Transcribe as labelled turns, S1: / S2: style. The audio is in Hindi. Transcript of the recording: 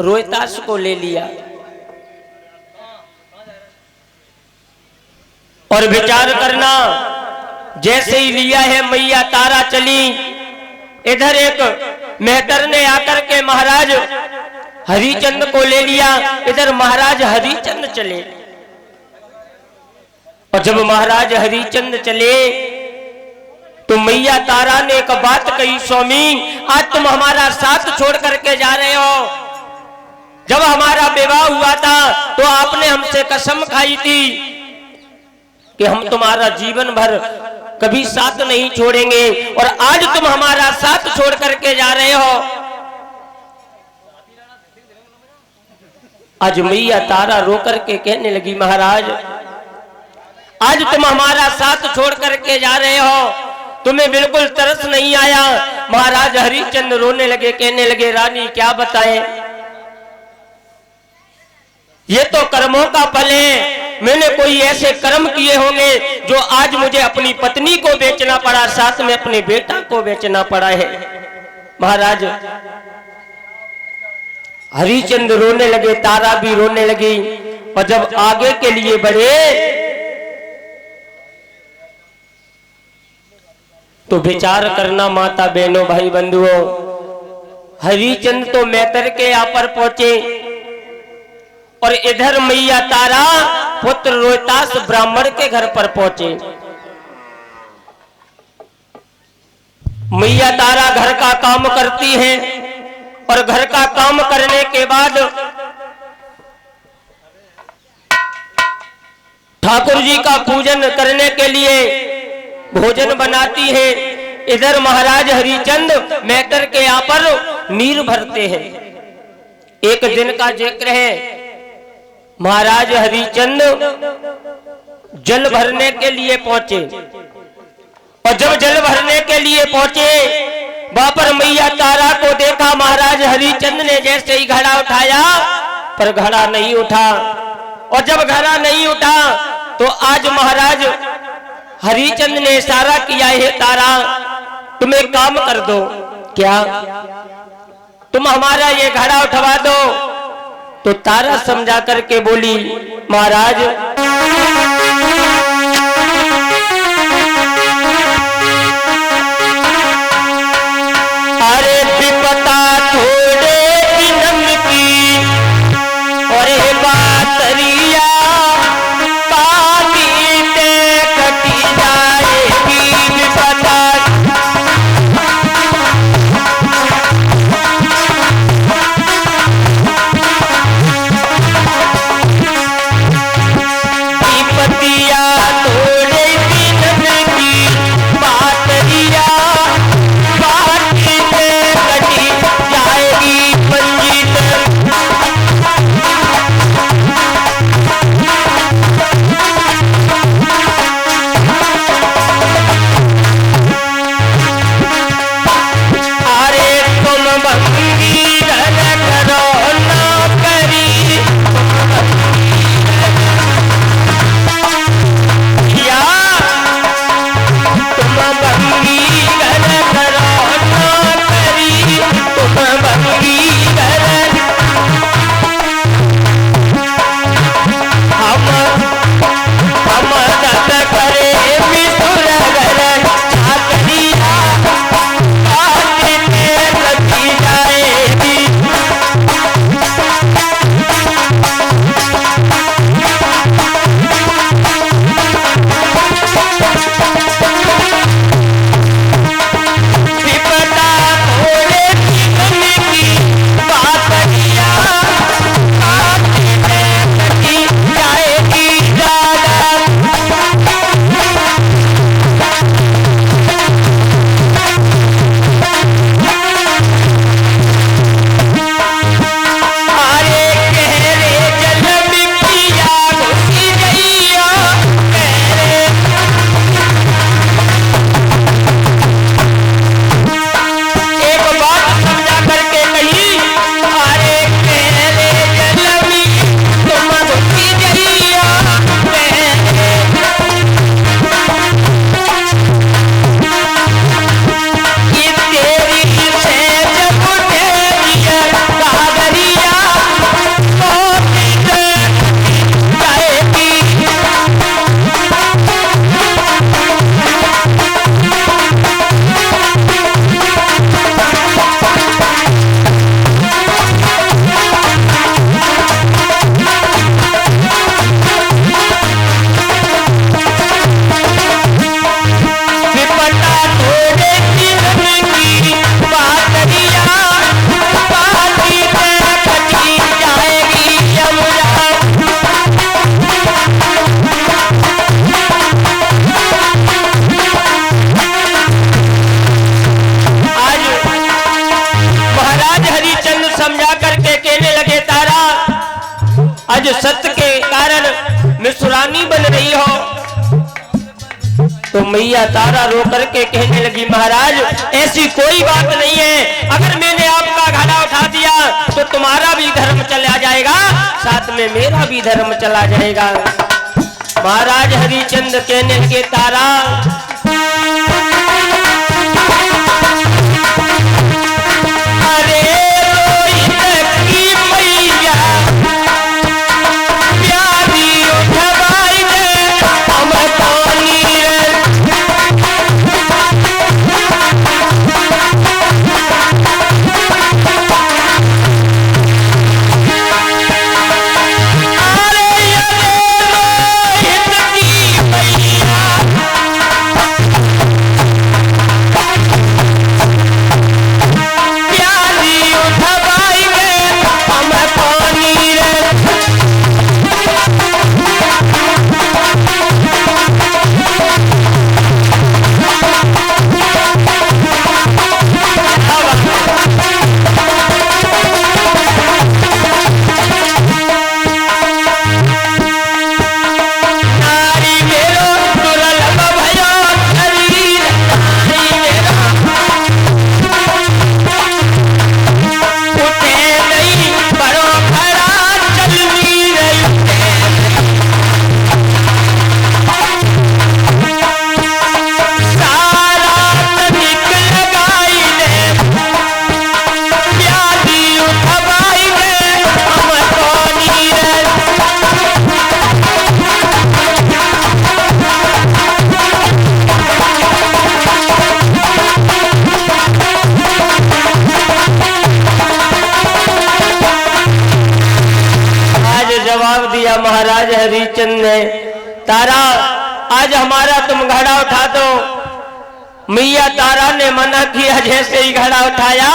S1: रोहतास को ले लिया और विचार करना, जैसे ही लिया है मैया तारा चली, इधर एक मेहतर ने आकर के महाराज हरिचंद को ले लिया, इधर महाराज हरिचंद चले। और जब महाराज हरिचंद चले तो मैया तारा ने एक बात कही, स्वामी आज तुम हमारा साथ छोड़ करके जा रहे हो। जब हमारा विवाह हुआ था तो आपने हमसे कसम खाई थी कि हम तुम्हारा जीवन भर कभी साथ नहीं छोड़ेंगे, और आज तुम हमारा साथ छोड़ करके जा रहे हो। आज मैया तारा रो करके कहने लगी, महाराज आज तुम हमारा साथ छोड़ करके जा रहे हो, तुम्हें बिल्कुल तरस नहीं आया। महाराज हरिचंद रोने लगे, कहने लगे, रानी क्या बताएं, ये तो कर्मों का फल है। मैंने कोई ऐसे कर्म किए होंगे जो आज मुझे अपनी पत्नी को बेचना पड़ा, साथ में अपने बेटा को बेचना पड़ा है। महाराज हरिचंद रोने लगे, तारा भी रोने लगी। और जब आगे के लिए बढ़े तो विचार करना माता बहनों भाई बंधुओं, हरिचंद तो मेहतर के यहाँ पर पहुंचे और इधर मैया तारा पुत्र रोहतास ब्राह्मण के घर पर पहुंचे। मैया तारा घर का काम करती है और घर का काम करने के बाद ठाकुर जी का पूजन करने के लिए भोजन बनाती है। इधर महाराज हरिचंद मेहतर के यहाँ पर नीर भरते हैं। एक दिन का जिक्र है, महाराज हरिचंद जल भरने के लिए पहुंचे और जब जल भरने के लिए पहुंचे वहां पर मैया तारा को देखा। महाराज हरिचंद ने जैसे ही घड़ा उठाया पर घड़ा नहीं उठा, और जब घड़ा नहीं उठा तो आज महाराज हरिचंद ने इशारा किया, है तारा तुम एक काम कर दो, क्या तुम हमारा ये घड़ा उठवा दो। तो तारा समझा करके बोली, महाराज अरे विपता थोड़े दिनम की और बात रिया पानी ते कटी जाएगी विपता। कहने लगे तारा आज सत्य के कारण मिसुरानी बन रही हो। तो मैया तारा रो करके कहने लगी महाराज ऐसी कोई बात नहीं है, अगर मैंने आपका घड़ा उठा दिया तो तुम्हारा भी धर्म चला जाएगा, साथ में मेरा भी धर्म चला जाएगा। महाराज हरिचंद कहने लगे तारा अरे रोहित की मैया प्यारी उठवाई दे हम पानी महाराज हरिचंद ने तारा आज हमारा तुम घड़ा उठा दो। मैया तारा ने मना किया, जैसे ही घड़ा उठाया